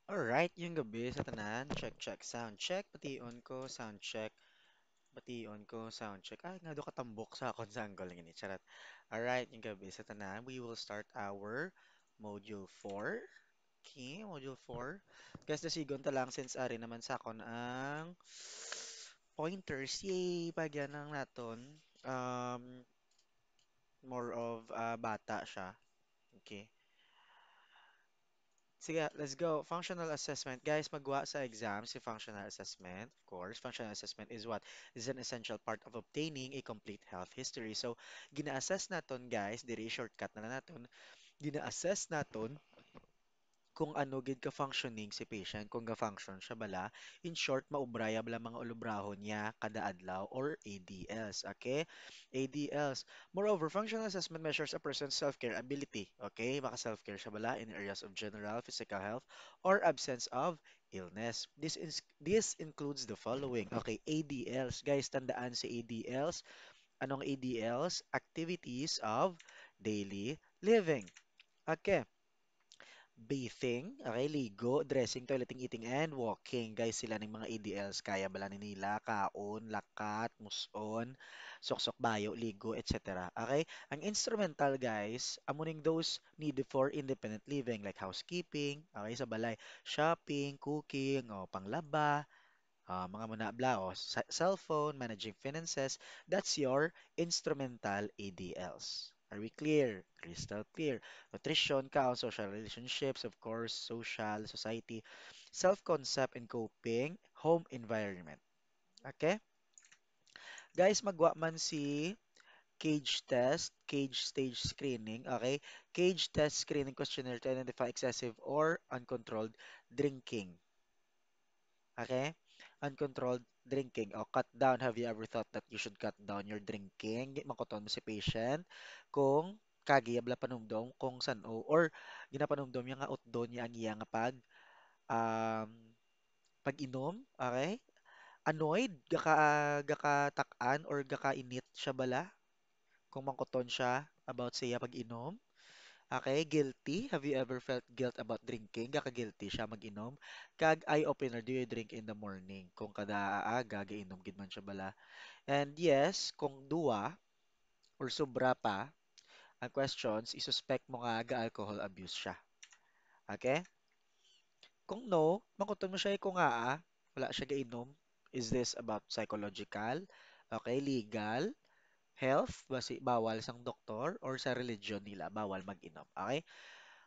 Alright, yung gabi sa tanan, check check, sound check, pation ko, sound check, pation ko, sound check. Ay, nga do katambok sa akon sa angle ngini, charot. Alright, yung gabi sa tanan, we will start our module 4. Okay, module 4. Guys, nasigon ta lang since ari naman sa akon ang pointers. Yay, pagyan lang naton. More of bata siya. Okay. Sige, let's go. Functional assessment. Guys, magwa sa exam si functional assessment. Of course, functional assessment is what? Is an essential part of obtaining a complete health history. So, gina-assess naton guys, diri shortcut na lang naton. Gina-assess naton kung ano gid ka functioning si patient, kung ga-function siya bala. In short, maubraya bala mga ulubrahon niya kada adlaw or ADLs, okay? ADLs. Moreover, functional assessment measures a person's self-care ability, okay? Maka self-care siya bala in areas of general physical health or absence of illness. This includes the following. Okay, ADLs. Guys, tandaan si ADLs. Anong ADLs? Activities of daily living. Okay. Bathing, okay, ligo, dressing, toileting, eating, and walking. Guys, sila ng mga ADLs. Kaya bala ni nila, kaon, lakat, muson, soksok bayo, ligo, etc. Okay? Ang instrumental, guys, amuning those needed for independent living like housekeeping, okay, sa balay, shopping, cooking, o panglaba, mga manabla, o cellphone, managing finances, that's your instrumental ADLs. Are we clear? Crystal clear. Nutrition, count, social relationships, of course, social, society, self-concept and coping, home environment. Okay? Guys, magwa man si cage test, cage stage screening, okay? Cage test screening questionnaire to identify excessive or uncontrolled drinking. Okay? Uncontrolled drinking o cut down. Have you ever thought that you should cut down your drinking? Di makoton mo si patient kung kagiyabla panumdom kung san-o or ginapanumdom niya nga utdo niya ang iya nga um, pag-inom, okay? Annoyed, gaka-takan or gaka-init siya bala kung mangkoton siya about sa iya pag-inom. Okay, guilty. Have you ever felt guilt about drinking? Kaka-guilty siya mag-inom. Kag eye-opener, do you drink in the morning? Kung kada aga, gainom gid man siya bala. And yes, kung duwa or sobra pa, ang questions, isuspect mo nga ga-alcohol abuse siya. Okay? Kung no, makuton mo siya kung wala siya gainom. Is this about psychological? Okay, legal? Health? Bawal sang doktor? Or sa religion nila, bawal mag-inom? Okay?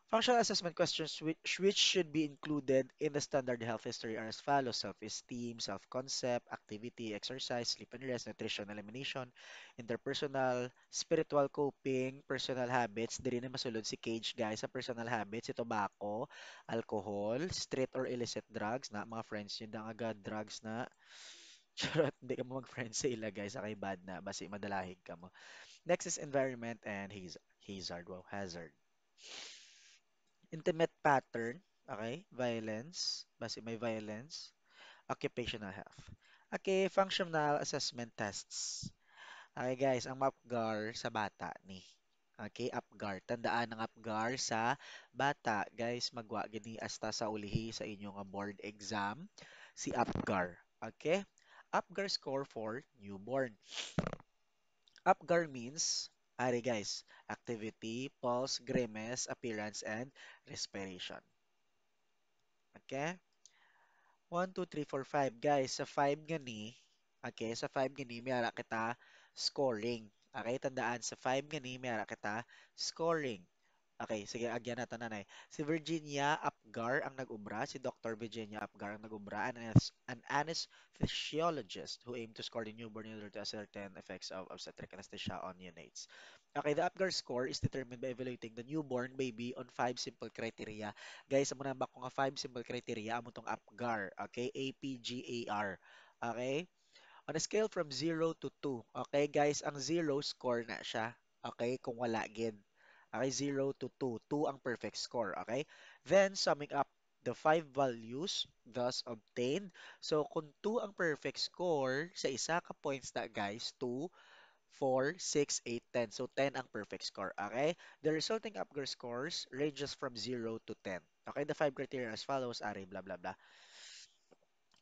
Functional assessment questions which should be included in the standard health history are as follows: self-esteem, self-concept, activity, exercise, sleep and rest, nutrition, elimination, interpersonal, spiritual coping, personal habits. Diri na masulod si Cage, guys, sa personal habits, si tobacco, alcohol, street or illicit drugs, na mga friends yun na agad drugs na. Charot, hindi ka mo mag-friends sa ila, guys, akay bad na, basi madalahig ka mo. Next is environment and hazard, wow, hazard. Intimate pattern, okay? Violence, base may violence, occupational health. Okay, functional assessment tests. Okay guys, ang MAPGAR sa bata ni. Okay, APGAR. Tandaan ang APGAR sa bata. Guys, magwa gini hasta sa ulihi sa inyong board exam si APGAR. Okay? APGAR score for newborn. APGAR means, ari guys, activity, pulse, grimace, appearance, and respiration. Okay? 1, 2, 3, 4, 5. Guys, sa 5 gani, okay, sa 5 gani, mayara kita scoring. Okay, tandaan, sa 5 gani, mayara kita scoring. Okay, sige, agyan na tananay. Si Virginia Apgar ang nag-ubra, si Dr. Virginia Apgar ang nag-ubra, an anesthesiologist who aimed to score the newborn in order to ascertain effects of obstetric anesthesia on neonates. Okay, the Apgar score is determined by evaluating the newborn baby on 5 simple criteria. Guys, amo na ba ko nga 5 simple criteria amo tong Apgar, okay? APGAR. Okay? On a scale from 0 to 2. Okay, guys, ang 0 score na siya. Okay, kung wala gid. Okay, 0 to 2. 2 ang perfect score. Okay? Then, summing up the 5 values thus obtained. So, kung 2 ang perfect score, sa isa ka points na, guys, 2, 4, 6, 8, 10. So 10 ang perfect score. Okay? The resulting Apgar scores ranges from 0 to 10. Okay? The five criteria as follows, Ari, blah, blah, blah.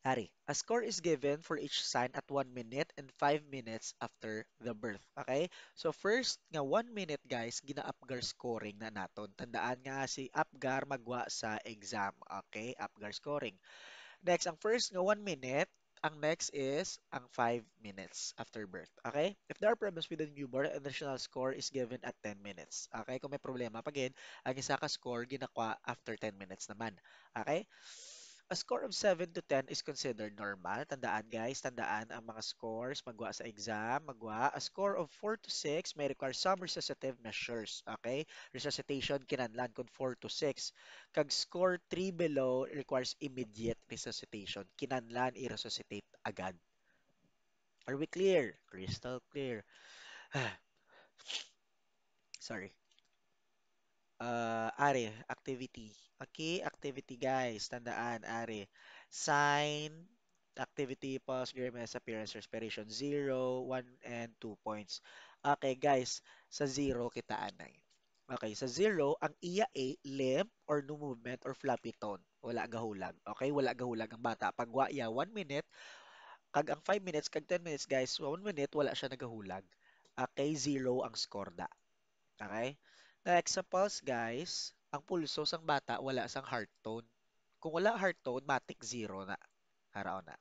Ari, a score is given for each sign at 1 minute and 5 minutes after the birth. Okay? So first, nga 1 minute guys, gina-Apgar scoring na naton. Tandaan nga si Apgar magwa sa exam. Okay? Apgar scoring. Next, ang first nga 1 minute, ang next is ang 5 minutes after birth. Okay? If there are problems with the newborn, an additional score is given at 10 minutes. Okay? Kung may problema, again, ang isa ka score ginakwa after 10 minutes naman. Okay? A score of 7 to 10 is considered normal. Tandaan guys, tandaan ang mga scores, magwa sa exam, magwa. A score of 4 to 6 may require some resuscitative measures. Okay? Resuscitation kinahanglan kung 4 to 6. Kag score 3 below requires immediate resuscitation. Kinahanglan i-resuscitate agad. Are we clear? Crystal clear. Sorry. Are, activity. Okay, activity guys. Tandaan, are. Sign, activity, pause, grimace, appearance, respiration. 0, 1, and 2 points. Okay guys, sa 0 kita anay. Okay, sa 0, ang iya A, limp or no movement or floppy tone. Wala gahulag. Okay, wala gahulag ang bata. Pag waya, 1 minute, kag ang 5 minutes, kag 10 minutes guys, 1 minute, wala siya nagahulag. Okay, 0 ang score da. Okay? Next, sa pulse, guys, ang pulso sang bata, wala sang heart tone. Kung wala heart tone, matic zero na. Haraw na.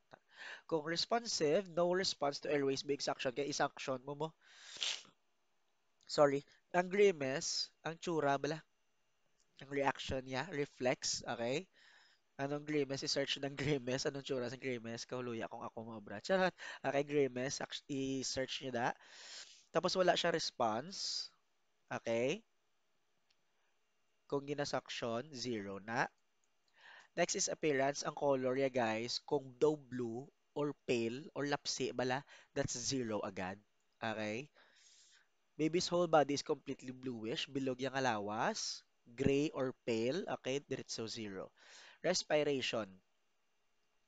Kung responsive, no response to airways being suction, kaya isuction mo mo. Sorry. Ang grimace, ang tsura bala, ang reaction niya, reflex, okay? Anong grimace? I-search ng grimace. Anong tsura sa grimace? Kahuluya kung ako mabra. Charot. Okay, grimace. I-search niyo da. Tapos wala siya response. Okay? Kung ginasuction, zero na. Next is appearance. Ang color ya guys, kung daw blue or pale or lapsi bala, that's zero agad. Okay? Baby's whole body is completely bluish, bilog yung alawas, gray or pale, okay, diretso zero. Respiration.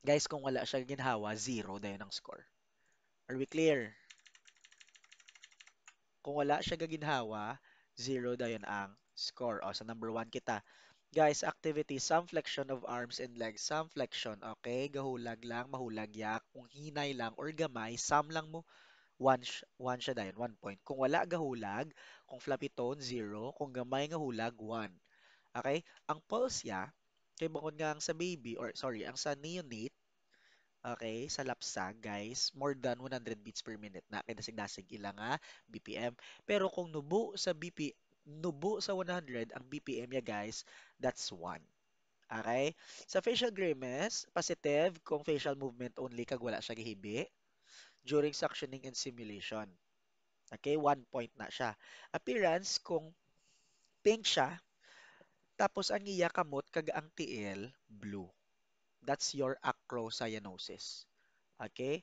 Guys, kung wala siya ginhawa, zero dayon ang score. Are we clear? Kung wala siya gaginhawa, zero dayon ang score. O, sa number one kita. Guys, activity, some flexion of arms and legs, some flexion, okay? Gahulag lang, mahulag yak. Kung hinay lang or gamay, some lang mo, one siya dayon, 1 point. Kung wala gahulag, kung floppy tone, zero. Kung gamay nga hulag, 1. Okay? Ang pulse ya, kay bukod nga ang sa baby, or sorry, ang sa neonate, okay, sa lapsang, guys, more than 100 beats per minute na kinasig-dasig ilang nga BPM. Pero kung nubo sa 100 ang BPM ya, guys, that's 1. Okay? Sa facial grimace, positive kung facial movement only kag wala siya gihibi during suctioning and simulation. Okay, 1 point na siya. Appearance kung pink siya, tapos ang iya kamot kag ang tiil blue. That's your acrocyanosis. Okay?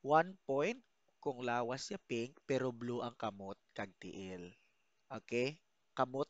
1 point kung lawas niya pink pero blue ang kamot kag tiil. Okay? Kamot